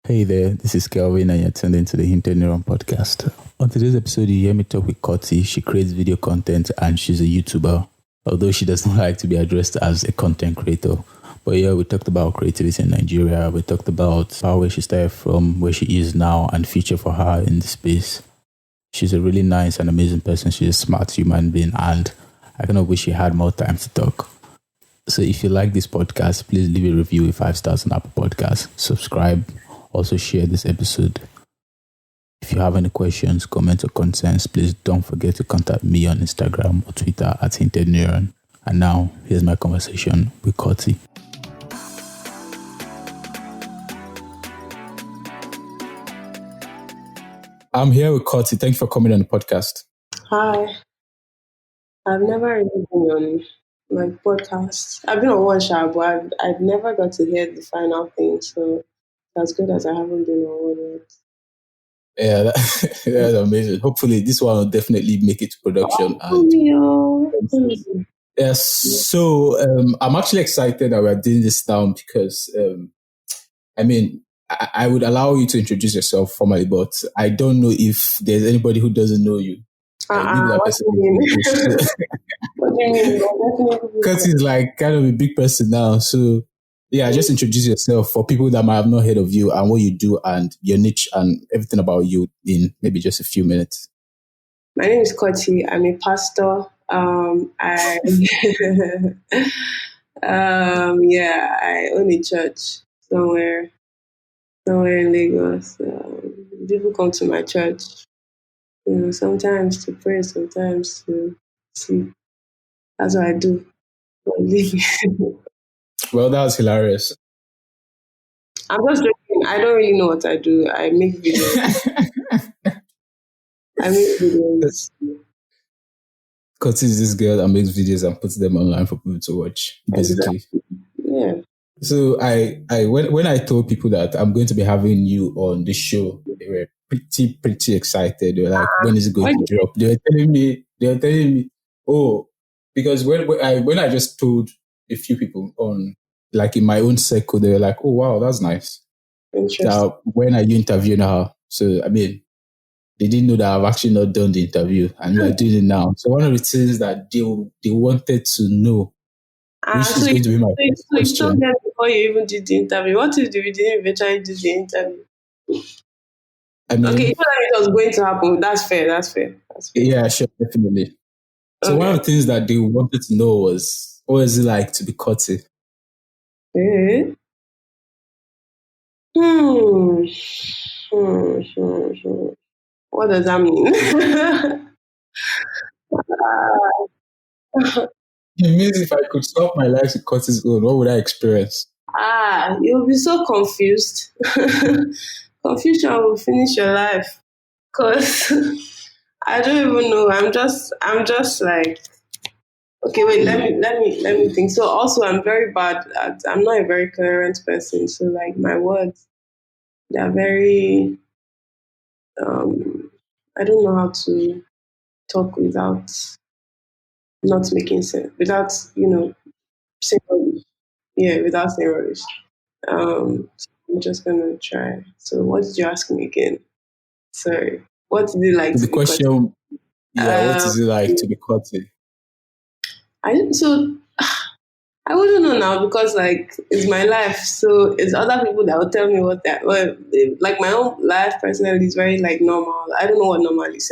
Hey there, this is Kelvin and you're tuned into the Hinted Neuron podcast. On today's episode, you hear me talk with Korty. She creates video content and she's a YouTuber, although she doesn't like to be addressed as a content creator. But yeah, we talked about creativity in Nigeria. We talked about where she started from, where she is now, and future for her in the space. She's a really nice and amazing person. She's a smart human being, and I kind of wish she had more time to talk. So if you like this podcast, please leave a review with 5 stars on Apple Podcasts. Subscribe. Also share this episode. If you have any questions, comments, or concerns, please don't forget to contact me on Instagram or Twitter at Hinted Neuron. And now, here's my conversation with Korty. I'm here with Korty. Thank you for coming on the podcast. Hi. I've never really been on my podcast. I've been on one show, but I've never got to hear the final thing. So as good as I haven't been on one yet. Yeah, that's amazing. Hopefully, this one will definitely make it to production. Yes, so I'm actually excited that we're doing this now because, I would allow you to introduce yourself formally, but I don't know if there's anybody who doesn't know you. What do you mean? Korty is like kind of a big person now, so yeah, just introduce yourself for people that might have not heard of you and what you do and your niche and everything about you in maybe just a few minutes. My name is Korty. I'm a pastor. I own a church somewhere in Lagos. People come to my church, sometimes to pray, sometimes to sleep. That's what I do. Well, that was hilarious. I'm just joking. I don't really know what I do. I make videos. Korty is this girl that makes videos and puts them online for people to watch, basically. Exactly. Yeah. So when I told people that I'm going to be having you on the show, they were pretty excited. They were like, when is it going to drop? They were telling me, oh, because when I just told a few people on, like in my own circle, they were like, oh wow, that's nice. Interesting. So when are you interviewing her? So they didn't know that I've actually not done the interview and we're doing it now. So one of the things that they wanted to know, which is going to be my first question. You told them before you even did the interview. What if we didn't eventually do the interview? Okay, you thought it was going to happen. That's fair. Yeah, sure, definitely. So one of the things that they wanted to know was, what is it like to be Korty? What does that mean? It means if I could stop my life with Korty's own, what would I experience? You'll be so confused. Confusion will finish your life. Cause I don't even know. I'm just like, okay, wait. Let me think. So also, I'm very bad at. I'm not a very coherent person. So like my words, they're very. I don't know how to talk without not making sense. Without saying rubbish. Yeah, without saying rubbish. So I'm just gonna try. So what did you ask me again? Sorry. What did it like the question? What is it like to be Korty? I wouldn't know now because like it's my life, so it's other people that will tell me like my own life personally is very like normal. I don't know what normal is.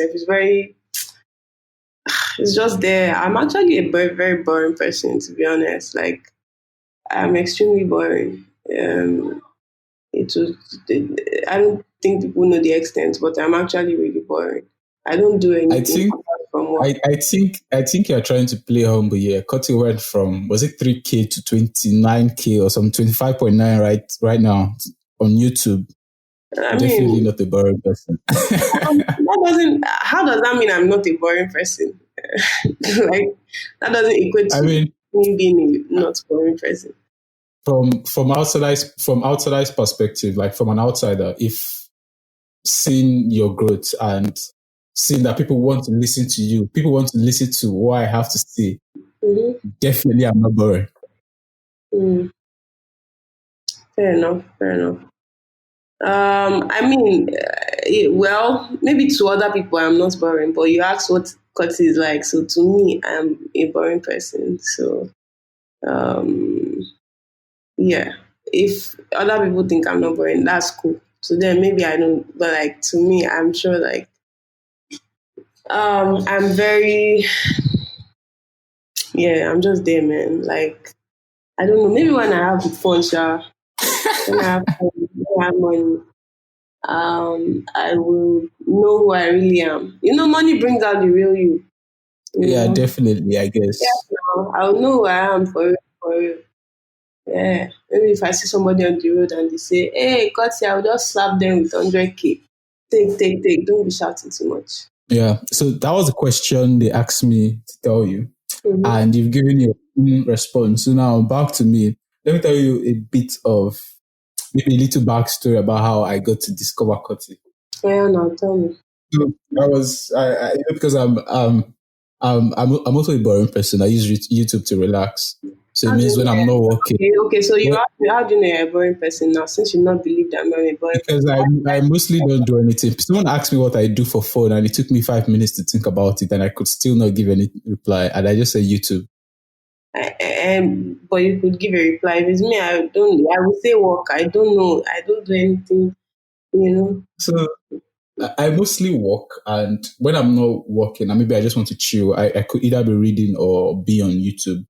It's just there. I'm actually a very, very boring person, to be honest. Like I'm extremely boring. I don't think people know the extent, but I'm actually really boring. I don't do anything from work. I think you're trying to play humble here. Korty went from, was it 3K to 29K or some 25.9 right now on YouTube. Definitely not a boring person. How does that mean I'm not a boring person? Like that doesn't equate to me being a not boring person. From outsider's perspective, like from an outsider, if seeing your growth and seeing that people want to listen to you, people want to listen to what I have to say, definitely I'm not boring. Fair enough. I mean, well, maybe to other people I'm not boring, but you asked what Korty is like. So to me, I'm a boring person. So um, yeah, if other people think I'm not boring, that's cool. To them, maybe I don't, but like to me, I'm sure like I'm very yeah, I'm just there, man. Like I don't know, maybe when I have fun, sure, when I have fun, when I have money, I will know who I really am. You know, money brings out the real you. You Yeah, know, definitely, I yes, guess. now I'll know who I am for real, for real. Yeah, maybe if I see somebody on the road and they say, "Hey, Korty," I'll just slap them with 100K. Take, take, take. Don't be shouting too much. Yeah. So that was a question they asked me to tell you, Mm-hmm. and you've given your own response. So now back to me. Let me tell you a bit of maybe a little backstory about how I got to discover Korty. Yeah, now tell me. So because I'm also a boring person. I use YouTube to relax. So it How do means you when I'm not working, okay, okay, so what how do you know you're a boring person now since you not believe that I'm a boring because I mostly don't do anything. Someone asked me what I do for fun, and it took me 5 minutes to think about it, and I could still not give any reply. And I just said YouTube. but you could give a reply. If it's me, I will say work. I don't know. I don't do anything, you know. So I mostly work, and when I'm not working, and maybe I just want to chill, I could either be reading or be on YouTube.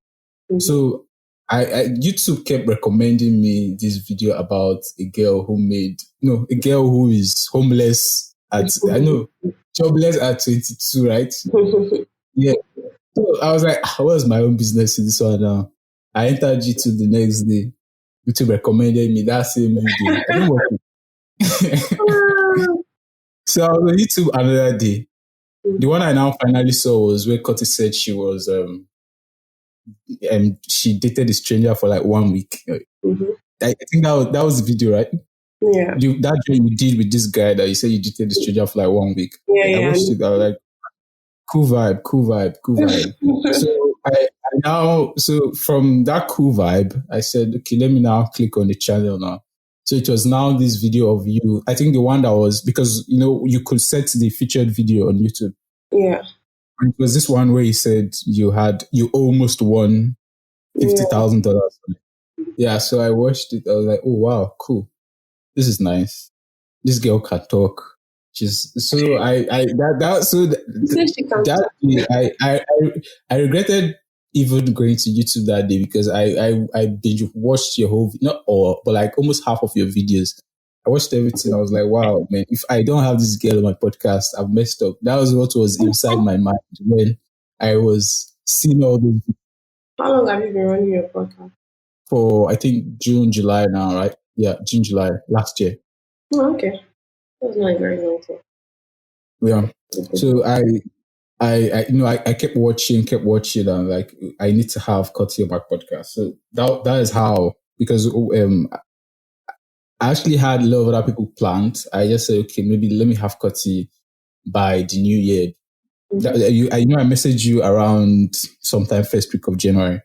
Mhm. So YouTube kept recommending me this video about a girl who made no a girl who is homeless at I know jobless at 22, right? Yeah. So I was like, what's my own business in this one now? I entered YouTube the next day. YouTube recommended me that same video. I didn't watch it. So I was on YouTube another day. The one I now finally saw was where Korty said she was she dated a stranger for like 1 week. Mhm. I think that was the video, right? Yeah, That joint you did with this guy that you said you dated the stranger for like 1 week. yeah, I yeah. watched it. I was like, cool vibe, cool vibe, cool vibe. So I now so from that cool vibe, I said, okay, let me now click on the channel now. So it was now this video of you. I think the one that was because you could set the featured video on YouTube. Yeah, And it was this one where you said you almost won fifty yeah. thousand dollars. Yeah, so I watched it. I was like, oh wow, cool. This is nice. This girl can talk. She's so I that so You say she can that talk. day, I regretted even going to YouTube that day because I binge watched your whole not all but like almost half of your videos. I watched everything. I was like, wow, man, if I don't have this girl on my podcast, I've messed up. That was what was inside my mind when I was seeing all those How long have you been running your podcast? for I think June, July now, right? Yeah, June, July last year. Oh, okay. That's not a very long time. Yeah. So I kept watching, and like I need to have Korty on my podcast. So that is how because I actually had a lot of other people planned. I just said, okay, maybe let me have Korty by the new year. Mm-hmm. I messaged you around sometime first week of January.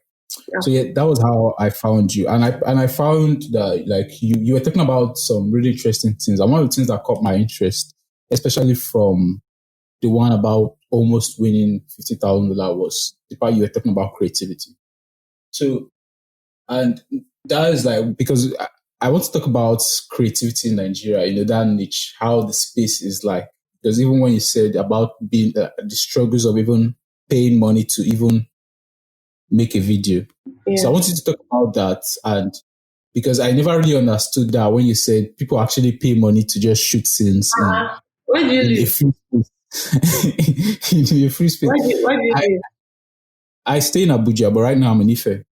Yeah. So yeah, that was how I found you, and I found that like you were talking about some really interesting things. And one of the things that caught my interest, especially from the one about almost winning $50,000 was the part you were talking about creativity. So, and that is like, because I want to talk about creativity in Nigeria, that niche, how the space is like. Because even when you said about being the struggles of even paying money to even make a video. So I Yeah. wanted to talk about that. And because I never really understood that when you said people actually pay money to just shoot scenes Where do you in a live? free space. in a free space. Where do you I, live? I stay in Abuja, but right now I'm in Ife.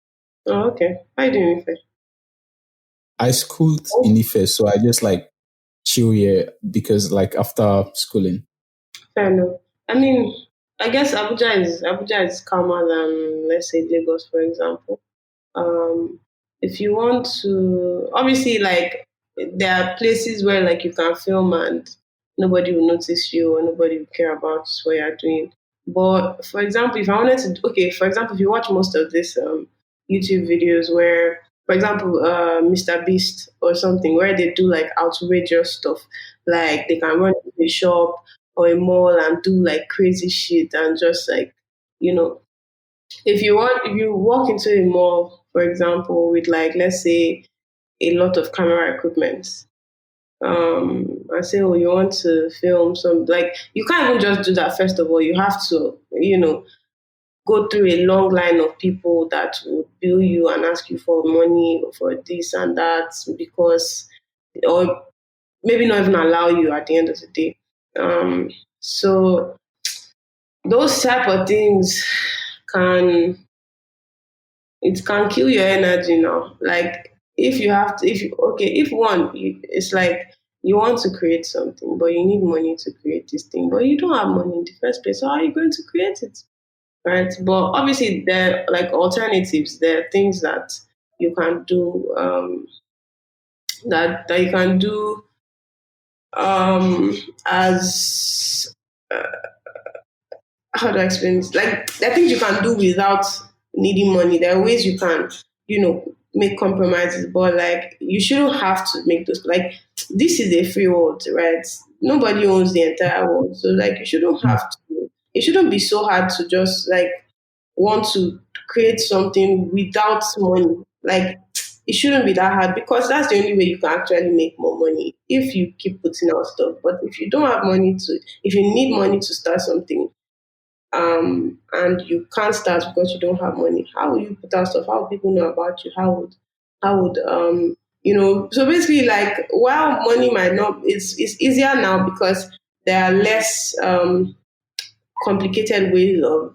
Oh, okay. Why do you live? I schooled in Ife, so I just like chill here because like after schooling. Fair enough. I mean, I guess Abuja is calmer than let's say Lagos, for example. If you want to, obviously, like there are places where like you can film and nobody will notice you or nobody will care about what you're doing. But for example, if I wanted to, okay, for example, if you watch most of this YouTube videos where for example, Mr. Beast or something, where they do like outrageous stuff. Like they can run into a shop or a mall and do like crazy shit and just like, you know, if you walk into a mall, for example, with like, let's say, a lot of camera equipment, I say, oh, you want to film some, like, you can't even just do that. First of all, you have to, go through a long line of people that would bill you and ask you for money for this and that because, or maybe not even allow you at the end of the day. So those type of things can it can kill your energy now. Like if you have to, if you okay, if one, it's like you want to create something, but you need money to create this thing, but you don't have money in the first place. So how are you going to create it? Right? But obviously, there are like alternatives. There are things that you can do that you can do as how do I explain this? Like there are things you can do without needing money. There are ways you can, make compromises, but like you shouldn't have to make those. Like this is a free world, right? Nobody owns the entire world, so like you shouldn't have to. It shouldn't be so hard to just like want to create something without money. Like it shouldn't be that hard because that's the only way you can actually make more money if you keep putting out stuff. But if you don't have money to, if you need money to start something, and you can't start because you don't have money, how will you put out stuff? How will people know about you? How would so basically like while money might not it's easier now because there are less complicated ways of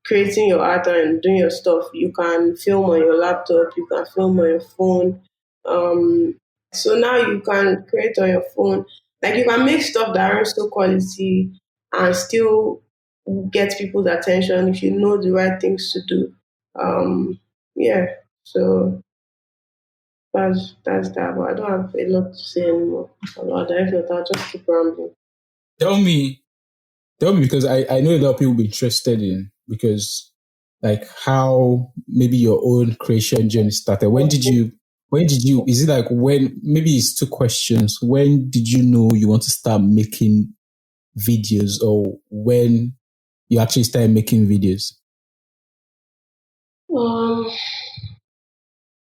creating your art and doing your stuff. You can film on your laptop, you can film on your phone. So now you can create on your phone. Like you can make stuff that aren't so quality and still get people's attention if you know the right things to do. Yeah. So that's that. But I don't have a lot to say anymore about that. If not, I'll just keep rambling. Tell me, tell me, because I know a lot of people will be interested in, because like how maybe your own creation journey started. When did you, is it like when, maybe it's two questions. When did you know you want to start making videos, or when you actually started making videos? Um,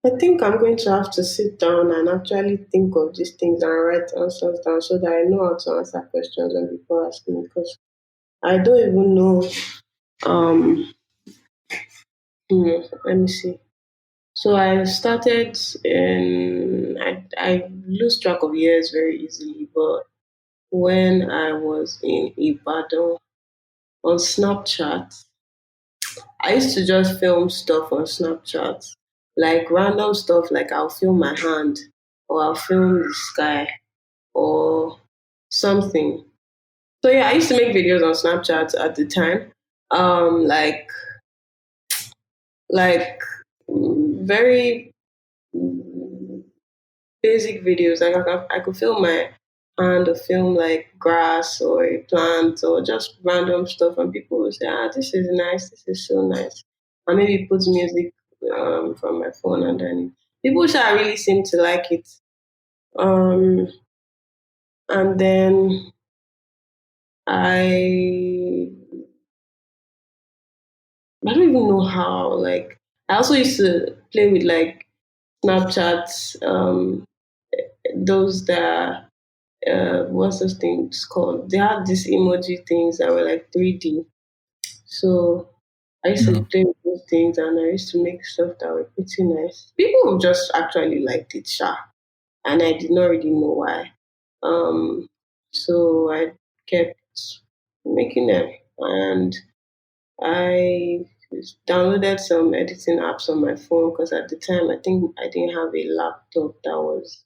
I think I'm going to have to sit down and actually think of these things and write answers down so that I know how to answer questions when people ask me because I don't even know. Um, Let me see. So I started in, I lose track of years very easily, but when I was in Ibadan on Snapchat, I used to just film stuff on Snapchat, like random stuff, like I'll film my hand or I'll film the sky or something. So yeah, I used to make videos on Snapchat at the time. Like very basic videos. Like I could film my hand or film like grass or a plant or just random stuff, and people would say, "Ah, this is nice. This is so nice." And maybe put music from my phone, and then people shall really seem to like it. Um, and then I I don't even know how. Like I also used to play with like Snapchat, those that what's those things called? They have these emoji things that were like 3D. So I used to Yeah. play with those things and I used to make stuff that were pretty nice. People just actually liked it, sha. And I did not really know why. Um, so I kept making them and I downloaded some editing apps on my phone because at the time I think I didn't have a laptop that was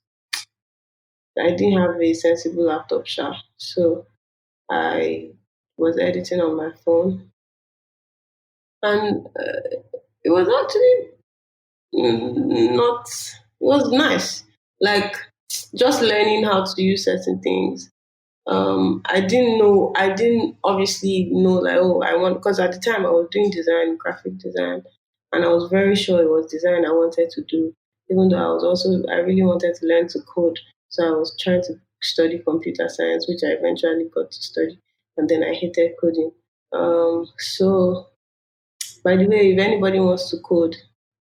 I didn't have a sensible laptop sha. So I was editing on my phone and it was actually not it was nice. Like just learning how to use certain things. I didn't obviously know like, oh, I want, because at the time I was doing design, graphic design, and I was very sure it was design I wanted to do, even though I really wanted to learn to code. So I was trying to study computer science, which I eventually got to study, and then I hated coding. So by the way, if anybody wants to code,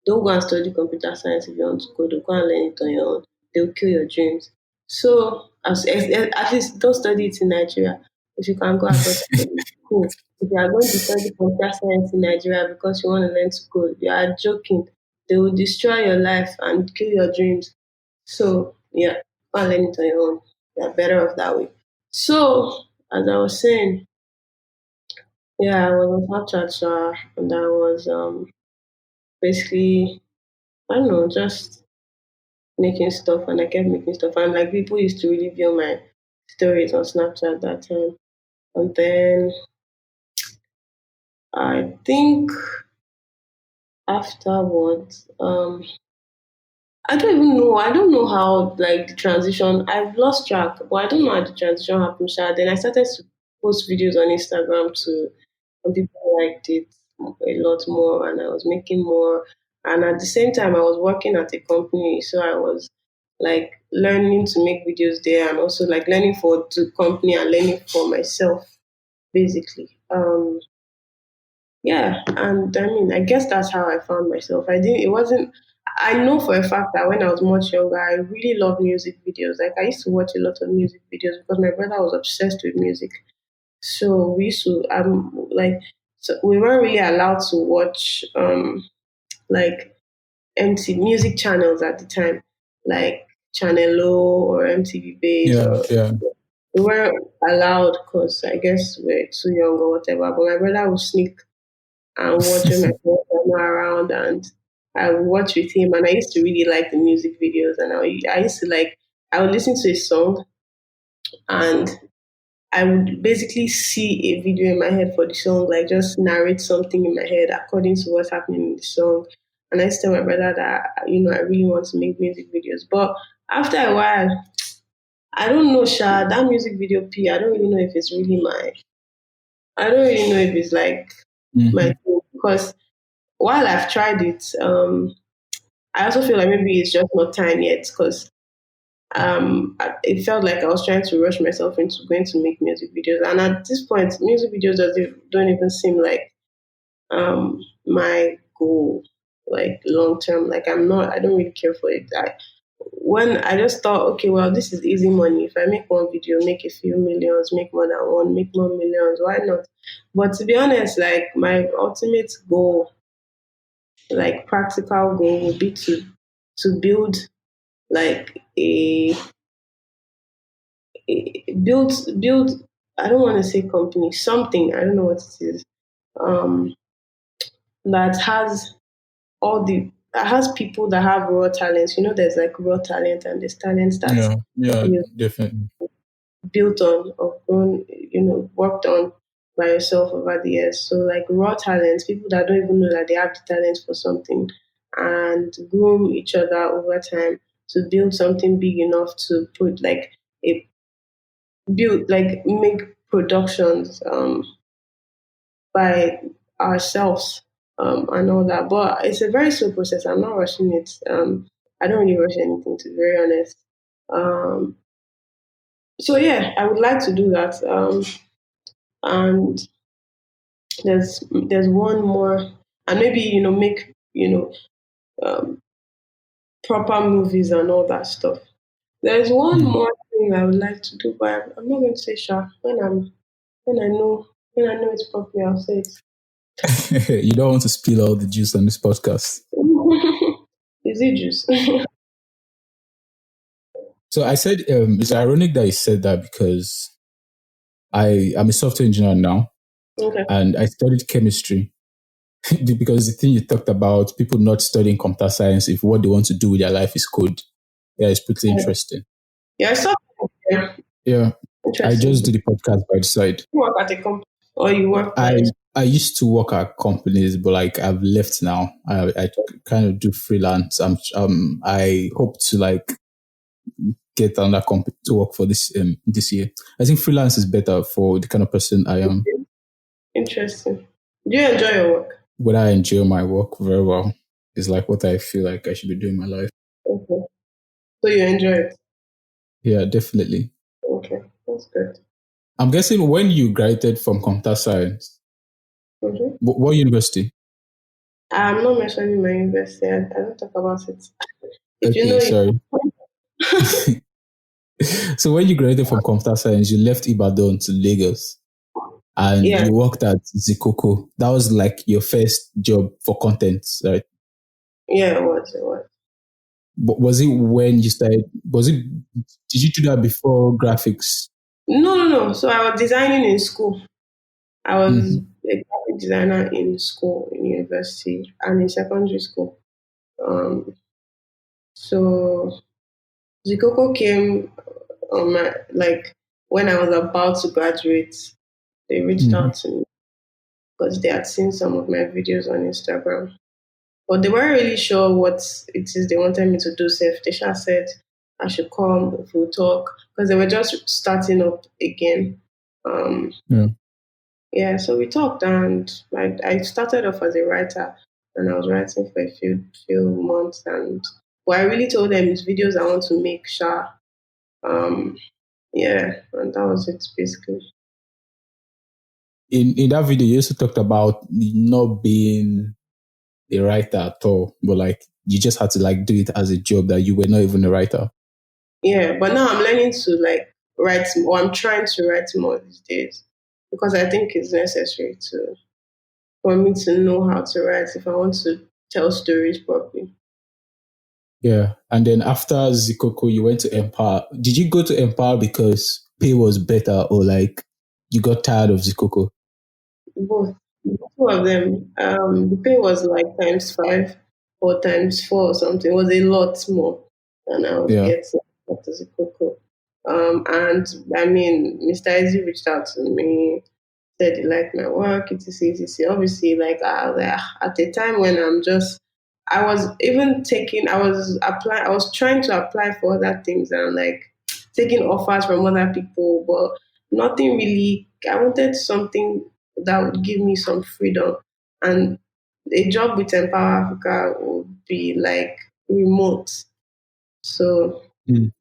don't go and study computer science if you want to code. Go and learn it on your own. They'll kill your dreams. So at least don't study it in Nigeria. If you can go abroad to study, cool. If you are going to study computer science in Nigeria because you want to learn to code, you are joking. They will destroy your life and kill your dreams. So yeah, go and learn it on your own. You are better off that way. So as I was saying, yeah, I was on Snapchat, and I was basically, I don't know, just making stuff, and I kept making stuff. And like people used to really view my stories on Snapchat that time. And then I think afterwards, I don't even know. I don't know how like the transition. I've lost track, but I don't know how the transition happened. Then I started to post videos on Instagram too, and people liked it a lot more, and I was making more. And at the same time, I was working at a company, so I was like learning to make videos there, and also like learning for the company and learning for myself, basically. Yeah, and I mean, I guess that's how I found myself. I didn't. It wasn't. I know for a fact that when I was much younger, I really loved music videos. Like I used to watch a lot of music videos because my brother was obsessed with music. So we used to like so we weren't really allowed to watch like MTV music channels at the time, like Channel O or MTV Base, Yeah, or yeah. we weren't allowed because I guess we're too young or whatever. But my brother would sneak and watch when my friends were not around, and I would watch with him. And I used to really like the music videos, and I used to like I would listen to a song, and I would basically see a video in my head for the song, like just narrate something in my head according to what's happening in the song. And I used to tell my brother that I really want to make music videos. But after a while, I don't know, Sha, that music video I don't really know if it's really I don't really know if it's like my Hmm. thing, because while I've tried it, I also feel like maybe it's just not time yet, because it felt like I was trying to rush myself into going to make music videos. And at this point, music videos don't even seem like my goal, like long term. Like I don't really care for it. When I just thought, okay, well, this is easy money. If I make one video, make a few millions, make more than one, make more millions, why not? But to be honest, like my ultimate goal, like practical goal, would be to build like build I don't want to say company, something, I don't know what it is, um that has that has people that have raw talents. There's like raw talent, and there's talents that Yeah, yeah, you definitely. built on or grown, worked on by yourself over the years. So like raw talents, people that don't even know that they have the talent for something, and groom each other over time to build something big enough to put like a make productions by ourselves, and all that. But it's a very slow process. I'm not rushing it. I don't really rush anything, to be very honest. Um, so yeah, I would like to do that. And there's one more, and maybe make um, proper movies and all that stuff. There's one Hmm. more thing I would like to do, but I'm not going to say sure. When I know when I know it's properly, I'll say it. You don't want to spill all the juice on this podcast. Is it juice? So I said it's ironic that you said that because I am a software engineer now Okay. and I studied chemistry because the thing you talked about people not studying computer science if what they want to do with their life is code. Yeah, it's pretty interesting. Yeah, I saw. Yeah, Yeah, I just interesting. do the podcast by the side. You work at a company, or you work by I yourself? I used to work at companies, but like I've left now. I kind of do freelance. I hope to like get another company to work for this year. I think freelance is better for the kind of person I am. Interesting. Do you enjoy your work? whether I enjoy my work very well is like what I feel like I should be doing in my life. Okay. So you enjoy it? Yeah, definitely. Okay, that's good. I'm guessing when you graduated from computer science, Mm-hmm. what university? I'm not mentioning my university. I don't talk about it. If you know, Okay, you sorry. So when you graduated from computer science, you left Ibadan to Lagos and yeah, you worked at ZICO. That was like your first job for content, right? yeah, it was, it was. But was it when you started? Did you do that before graphics? No, no, no. So I was designing in school. I was Mm-hmm. a graphic designer in school, in university, and in secondary school. Um, so ZICO came on my like when I was about to graduate. They reached Mm-hmm. out to me because they had seen some of my videos on Instagram. But they weren't really sure what it is they wanted me to do. So they just said I should come if we'll talk because they were just starting up again. Um, Yeah. yeah, so we talked and I started off as a writer and I was writing for a few months and what I really told them is videos I want to make, sure. Um, yeah, and that was it basically. In that video, you also talked about not being a writer at all, but like you just had to like do it as a job that you were not even a writer. Yeah, but now I'm learning to like write or I'm trying to write more these days because I think it's necessary to for me to know how to write if I want to tell stories properly. Yeah. And then after Zikoko, you went to Empower. Did you go to Empower because pay was better or like you got tired of Zikoko? Both, two of them. The pay was like times five or times four or something. It was a lot more than I was Yeah. getting at the Coco. And I mean, Mr. Izzy reached out to me, said he liked my work, etc. Obviously, like at a time when I was even taking, I was applying, I was trying to apply for other things and like taking offers from other people, but nothing really. I wanted something that would give me some freedom, and a job with Empower Africa would be like remote. So Mm.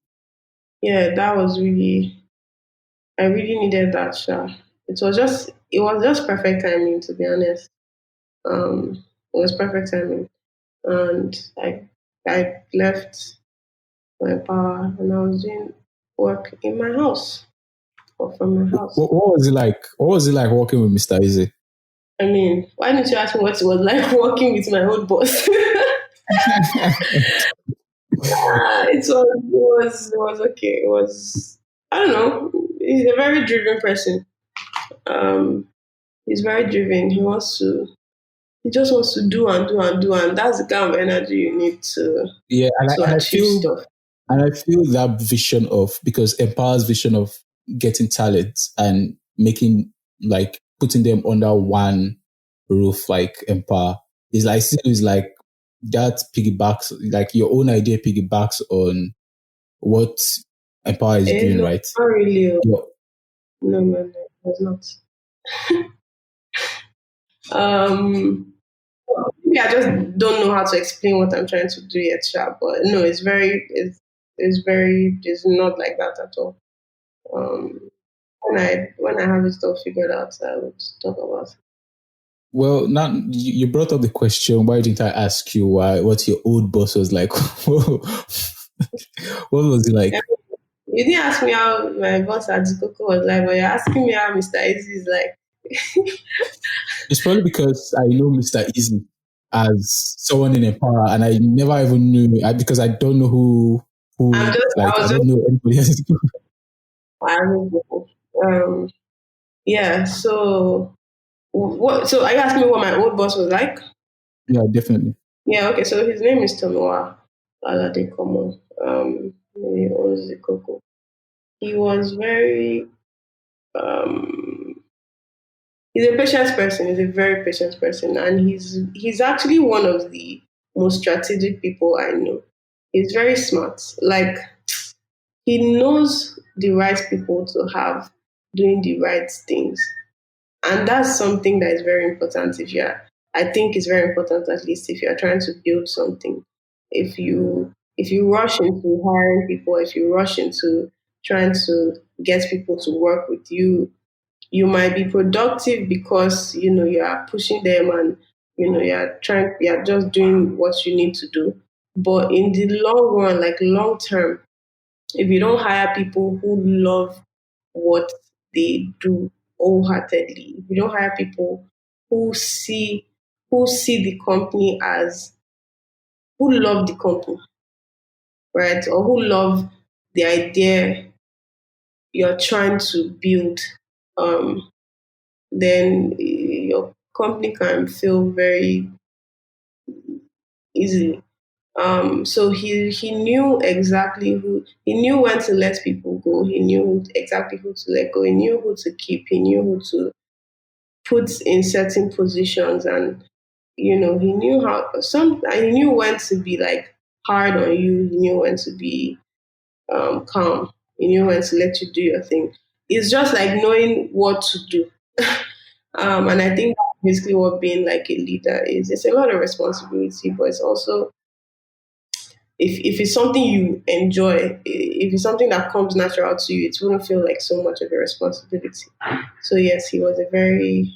yeah, that was really I really needed that shot. It was just perfect timing to be honest. It was perfect timing. And I left my power and I was doing work in my house or from my house. What was it like? What was it like working with Mr. Easy? I mean, why didn't you ask me what it was like working with my old boss? It was okay. It was I don't know. He's a very driven person. Um, he's very driven. He just wants to do and do and do, and that's the kind of energy you need Yeah, to achieve stuff. and I feel that vision of because Empower's vision of getting talent and making like putting them under one roof like Empower is like that piggybacks like your own idea piggybacks on what Empower is doing, No, right? not really. Your, No, no, no, it was not. Maybe I just don't know how to explain what I'm trying to do yet, sha, but no, it's not like that at all. Um, when I have it all figured out, I would talk about it. well, now you brought up the question. Why didn't I ask you what your old boss was like? What was it like? Yeah, you didn't ask me how my boss at Coco was like, but you're asking me how Mr. Easy is like. It's probably because I know Mr. Easy as someone in Empower, and I never even knew because I don't know I I was don't just, know anybody else. I don't know. Yeah. So what? So are you asking me what my old boss was like? Yeah, definitely. Yeah. Okay. So his name is Tomoa Aladekomo. He owns the Coco. He was very um he's a patient person. He's a very patient person, and he's actually one of the most strategic people I know. He's very smart. Like he knows the right people to have doing the right things, and that's something that is very important if you're I think it's very important, at least if you're trying to build something. If you rush into hiring people, if you rush into trying to get people to work with you, you might be productive because you are pushing them, and you are just doing what you need to do. But in the long run, like long term, if you don't hire people who love what they do wholeheartedly, if you don't hire people who see the company as, who love the company, right, or who love the idea you're trying to build, um, then your company can fail very easily. So he knew exactly who, he knew when to let people go. He knew exactly who to let go. He knew who to keep. He knew who to put in certain positions, and he knew how some. And he knew when to be like hard on you. He knew when to be calm. He knew when to let you do your thing. It's just like knowing what to do. And I think that's basically what being like a leader is. It's a lot of responsibility, but it's also, if it's something you enjoy, if it's something that comes natural to you, it wouldn't feel like so much of a responsibility. So yes, he was a very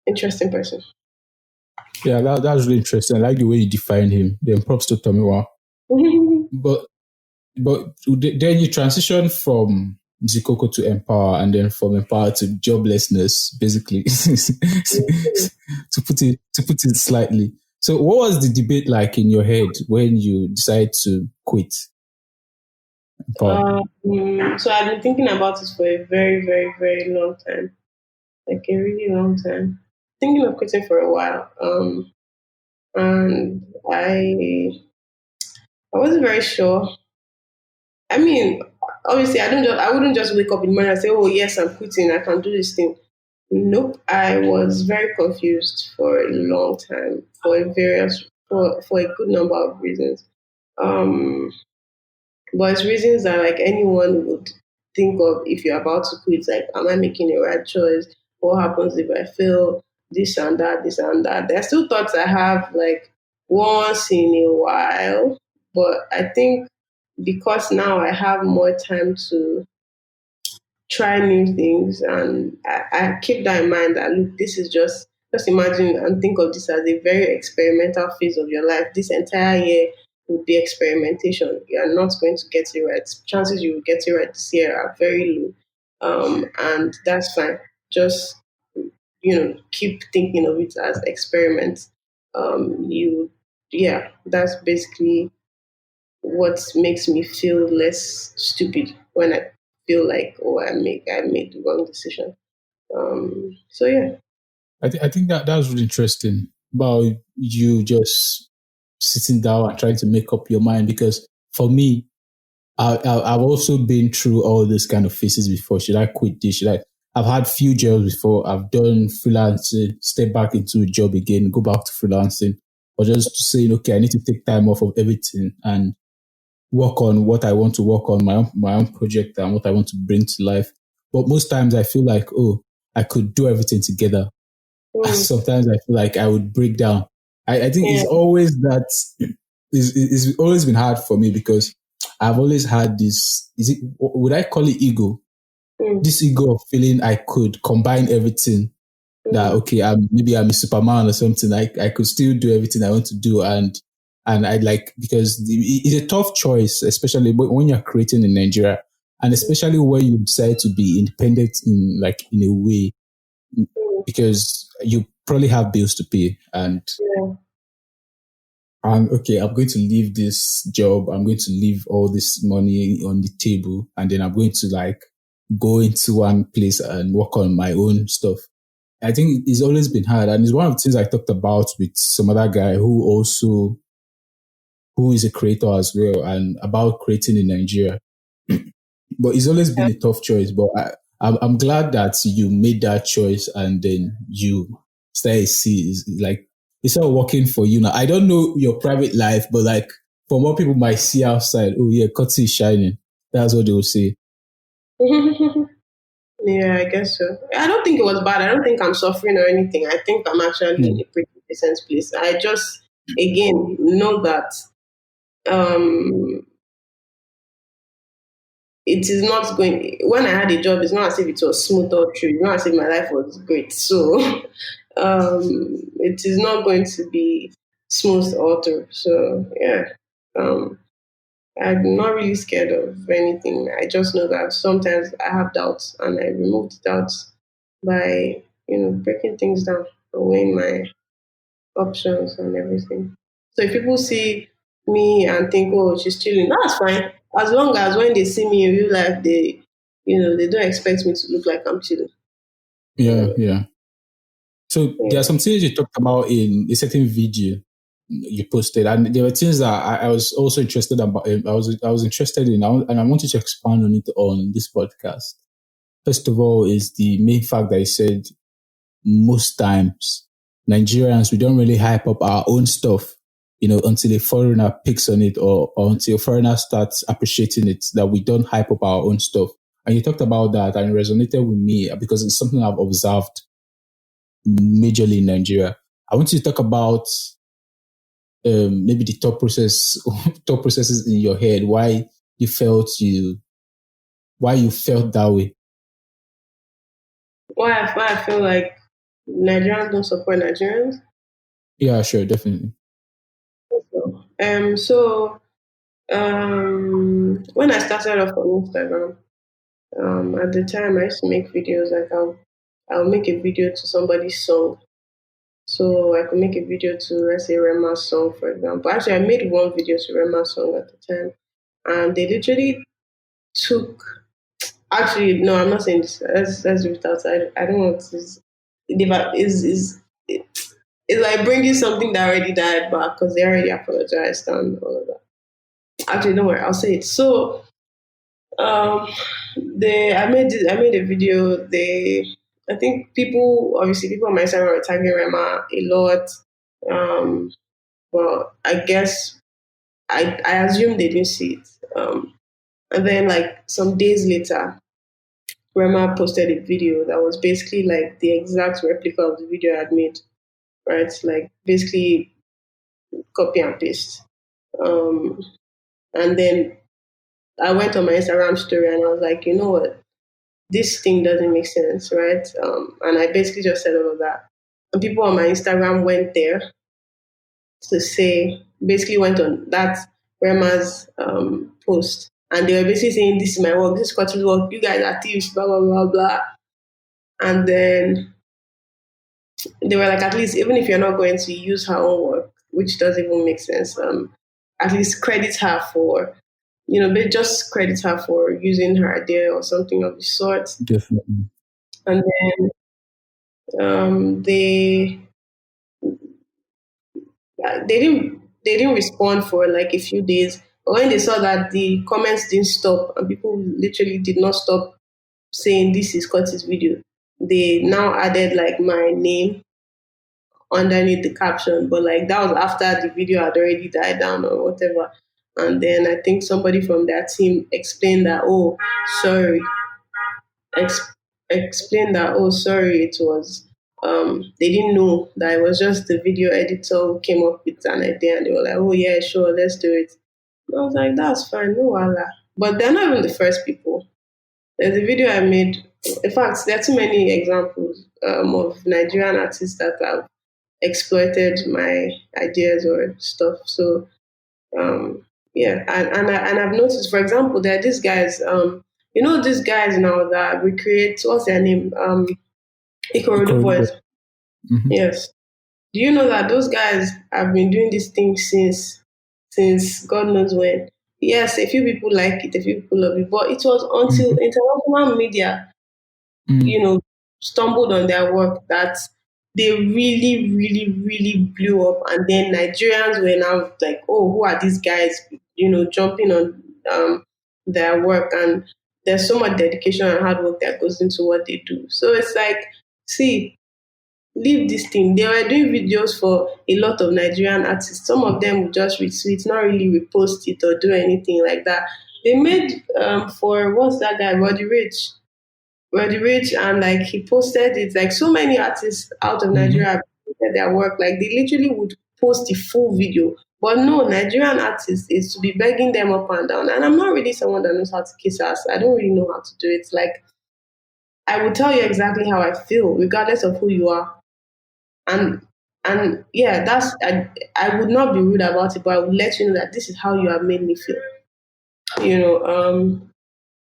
interesting person. Yeah, that's really interesting. I like the way you define him. Then props to Tomiwa. But then you transition from ZICO to Empower, and then from Empower to joblessness, basically, to put it slightly. So what was the debate like in your head when you decided to quit Empower? So I've been thinking about it for a very, very, very long time, like a really long time. Thinking of quitting for a while. And I wasn't very sure. I mean, obviously, I wouldn't just wake up in the morning and say, "Oh yes, I'm quitting. I can do this thing." Nope. I was very confused for a long time for a good number of reasons. Um, but it's reasons that like anyone would think of if you're about to quit. Like, am I making the right choice? What happens if I fail? This and that, this and that. There are still thoughts I have like once in a while, but I think because now I have more time to try new things, and I keep that in mind that look, this is just imagine and think of this as a very experimental phase of your life. This entire year will be experimentation. You are not going to get it right. Chances you will get it right this year are very low. And that's fine. Just keep thinking of it as experiments. You Yeah, that's basically what makes me feel less stupid when I feel like, oh, I made the wrong decision. So yeah. I think that was really interesting about you just sitting down and trying to make up your mind, because for me, I've also been through all these kind of phases before. Should I quit this? Should I? I've had few jobs before. I've done freelancing, step back into a job again, go back to freelancing, or just saying, okay, I need to take time off of everything and work on what I want to work on, my own project and what I want to bring to life. But most times I feel like, oh, I could do everything together. Mm, Sometimes I feel like I would break down. I think yeah. it's always that it's always been hard for me, because I've always had this, would I call it ego? Mm, This ego of feeling I could combine everything, that mm, okay, maybe I'm a Superman or something. I could still do everything I want to do, and I like, because it's a tough choice, especially when you're creating in Nigeria, and especially when you decide to be independent in a way, mm, because you probably have bills to pay, yeah. and okay, I'm going to leave this job, I'm going to leave all this money on the table, and then I'm going to like go into one place and work on my own stuff. I think it's always been hard, and it's one of the things I talked about with some other guy who is a creator as well, and about creating in Nigeria. But it's always been a tough choice. But I'm glad that you made that choice, and then you started to see like it's all working for you now. I don't know your private life, but like from what people might see outside, oh yeah, Korty is shining. That's what they will say. Yeah, I guess so. I don't think it was bad. I don't think I'm suffering or anything. I think I'm actually in Yeah. a pretty decent place. I just, again, know that um, it is not going. When I had a job, it's not as if it was smooth all through. It's not as if my life was great. So it is not going to be smooth all through. So yeah, um, I'm not really scared of anything. I just know that sometimes I have doubts, and I remove the doubts by breaking things down, weighing my options and everything. So if people see me and think, "Oh, she's chilling," that's fine. As long as when they see me in real life, they don't expect me to look like I'm chilling. Yeah, Uh, yeah. So there are yeah. some things you talked about in a certain video you posted, and there were things that I was also interested about. I was interested in, and I wanted to expand on it on this podcast. First of all, is the main fact that I said most times Nigerians, we don't really hype up our own stuff, until a foreigner picks on it, or until a foreigner starts appreciating it, that we don't hype up our own stuff. And you talked about that, and it resonated with me because it's something I've observed majorly in Nigeria. I want you to talk about maybe the thought processes in your head, why you felt that way. Why I feel like Nigerians don't support Nigerians. Yeah, sure, definitely. When I started off on Instagram, at the time I used to make videos like I'll make a video to somebody's song. So I could make a video to, let's say, Rema's song, for example. Actually, I made one video to Rema's song at the time, and they literally took. Actually, no, I'm not saying this. Let's do it outside. I don't want to. It's like bringing something that already died back because they already apologized and all of that. Actually, don't worry, I'll say it. So, um, I made a video. I think people on my Instagram were tagging Rema a lot. Um, Well, I guess I assume they didn't see it. And then like some days later, Rema posted a video that was basically like the exact replica of the video I had made, right? Like basically copy and paste. Um, and then I went on my Instagram story and I was like, you know what? This thing doesn't make sense, right? And I basically just said all of that. And people on my Instagram went there to say, basically went on that Rema's post. And they were basically saying, this is my work, this is Kortys Work, you guys are thieves, blah, blah, blah, blah. And then they were like, at least, even if you're not going to use her own work, which doesn't even make sense, at least credit her for, they just credit her for using her idea or something of the sort. Definitely. And then they didn't respond for like a few days. But when they saw that the comments didn't stop and people literally did not stop saying this is Kortys video, they now added like my name underneath the caption. But like that was after the video had already died down or whatever. And then I think somebody from their team explained that, oh, sorry, ex- explained that, oh, sorry, it was, they didn't know that it was just the video editor who came up with an idea and they were like, oh, yeah, sure, let's do it. And I was like, that's fine, no wala. But they're not even the first people. There's a video I made. In fact, there are too many examples of Nigerian artists that have exploited my ideas or stuff. So yeah, and I've noticed, for example, there are these guys. These guys now that recreate. What's their name? Ikorodu Korty boys. Work. Mhm. Yes. Do you know that those guys have been doing this thing since God knows when? Yes, a few people like it, a few people love it, but it was until Mhm. international media you Mm. know, stumbled on their work that they really, really, really blew up. And then Nigerians were now like, oh, who are these guys, jumping on their work. And there's so much dedication and hard work that goes into what they do. So it's like, see, leave this thing. They were doing videos for a lot of Nigerian artists. Some of them would just retweet, not really repost it or do anything like that. They made for what's that guy, Roddy Rich. were the rich, and like he posted it. Like so many artists out of Mm-hmm. Nigeria have posted their work. Like they literally would post the full video. But no, Nigerian artists is to be begging them up and down. And I'm not really someone that knows how to kiss ass. I don't really know how to do it. Like I will tell you exactly how I feel, regardless of who you are. And yeah, I would not be rude about it, but I would let you know that this is how you have made me feel. You know,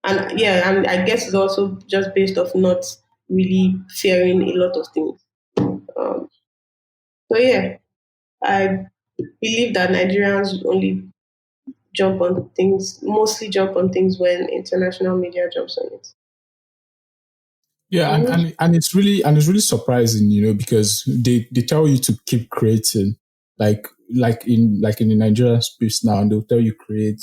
and yeah, and I guess it's also just based off not really fearing a lot of things. Um, so yeah, I believe that Nigerians only mostly jump on things when international media jumps on it. Yeah, Mhm. and it's really surprising, because they tell you to keep creating, like in the Nigerian space now, and they'll tell you create,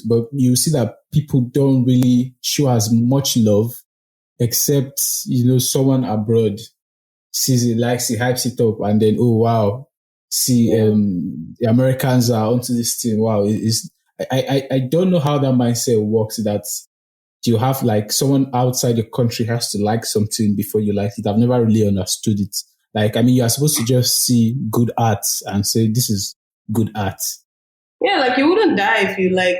but you see that people don't really show as much love, except someone abroad sees it, likes it, hypes it up, and then oh wow, see Yeah. the Americans are onto this thing. Wow, I don't know how that mindset works. That you have like someone outside the country has to like something before you like it. I've never really understood it. Like, I mean, you are supposed to just see good art and say this is good art. Yeah, like you wouldn't die if you like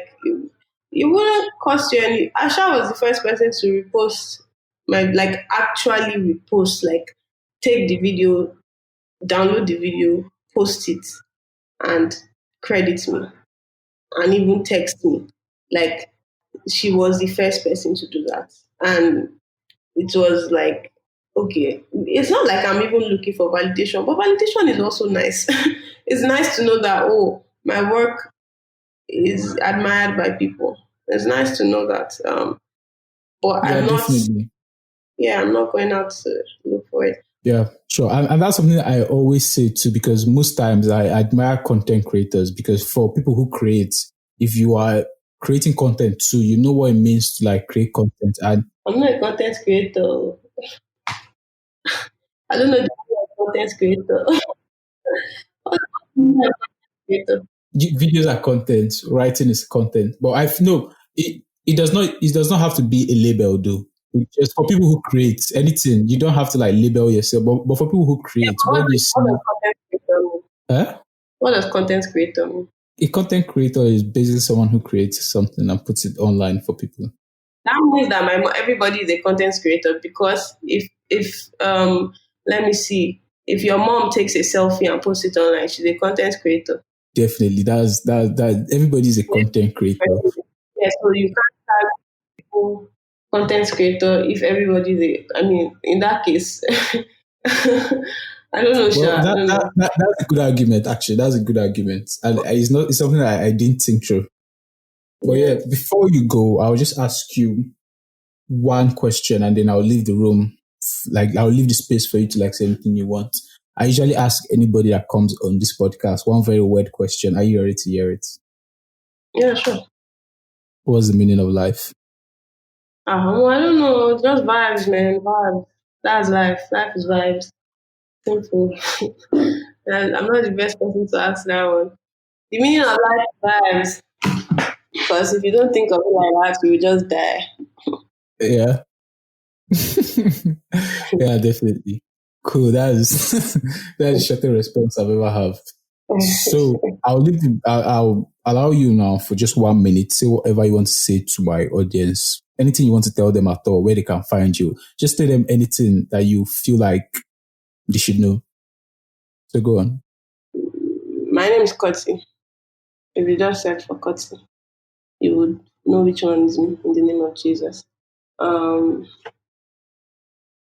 you wouldn't cost you any. Asha was the first person to repost my like actually repost, like take the video, download the video, post it, and credit me, and even text me. Like she was the first person to do that. And it was like, okay, it's not like I'm even looking for validation, but validation is also nice. It's nice to know that, oh, my work is admired by people. It's nice to know that. But Yeah, definitely. I'm not going out to look for it. Yeah, sure. And that's something that I always say too, because most times I admire content creators, because for people who create, if you are creating content too, you know what it means to like create content. And I'm not a content creator. I don't know the meaning of content creator. What's the meaning of content creator? videos are content, writing is content. But I know it does not have to be a label though. It's just for people who create anything, you don't have to like label yourself. But for people who Yeah, create, but when you what does see content creator mean? eh? What does content creator mean? A content creator is basically someone who creates something and puts it online for people. That means that everybody is a content creator, because if let me see, if your mom takes a selfie and posts it online, she's a content creator. Definitely. That everybody's a content creator. Yeah, so you can't tag people content creator if everybody's I mean, in that case, I don't know, Well, Sha. I don't know. that's a good argument, actually. That's a good argument. And it's something that I didn't think through. But yeah, Yeah. before you go, I'll just ask you one question and then I'll leave the room. Like, I'll leave the space for you to like say anything you want. I usually ask anybody that comes on this podcast one very weird question. Are you ready to hear it? Yeah, sure. What's the meaning of life? I don't know. Just vibes, man. Vibes. That's life. Life is vibes. Simple. And I'm not the best person to ask that one. The meaning of life is vibes. Because if you don't think of it like that, you will just die. Yeah. Yeah, definitely. Cool. That's that's the shortest response I've ever have. So I'll allow you now for just 1 minute. Say whatever you want to say to my audience. Anything you want to tell them at all, where they can find you. Just tell them anything that you feel like they should know. So go on. My name is Korty. If you just search for Korty, you would know which one is me in the name of Jesus. Um,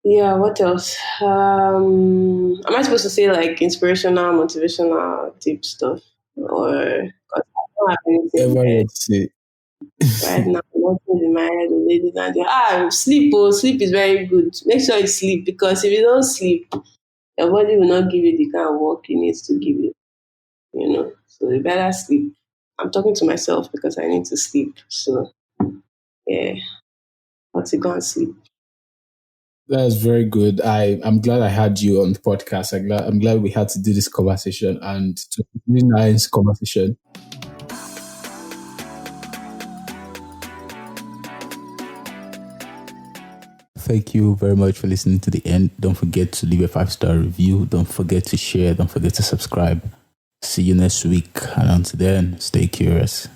yeah, what else? Am I supposed to say like inspirational, motivational, deep stuff? Or 'cause I don't have anything Whatever you there want to say. right now. Nothing in my head, the ladies and sleep. Oh, sleep is very good. Make sure you sleep, because if you don't sleep, your body will not give you the kind of work it needs to give you. You know, so you better sleep. I'm talking to myself because I need to sleep. So yeah, let's go and sleep. That's very good. I'm glad I had you on the podcast. I'm glad we had to do this conversation, and it was a really nice conversation. Thank you very much for listening to the end. Don't forget to leave a 5-star review. Don't forget to share. Don't forget to subscribe. See you next week. And until then, stay curious.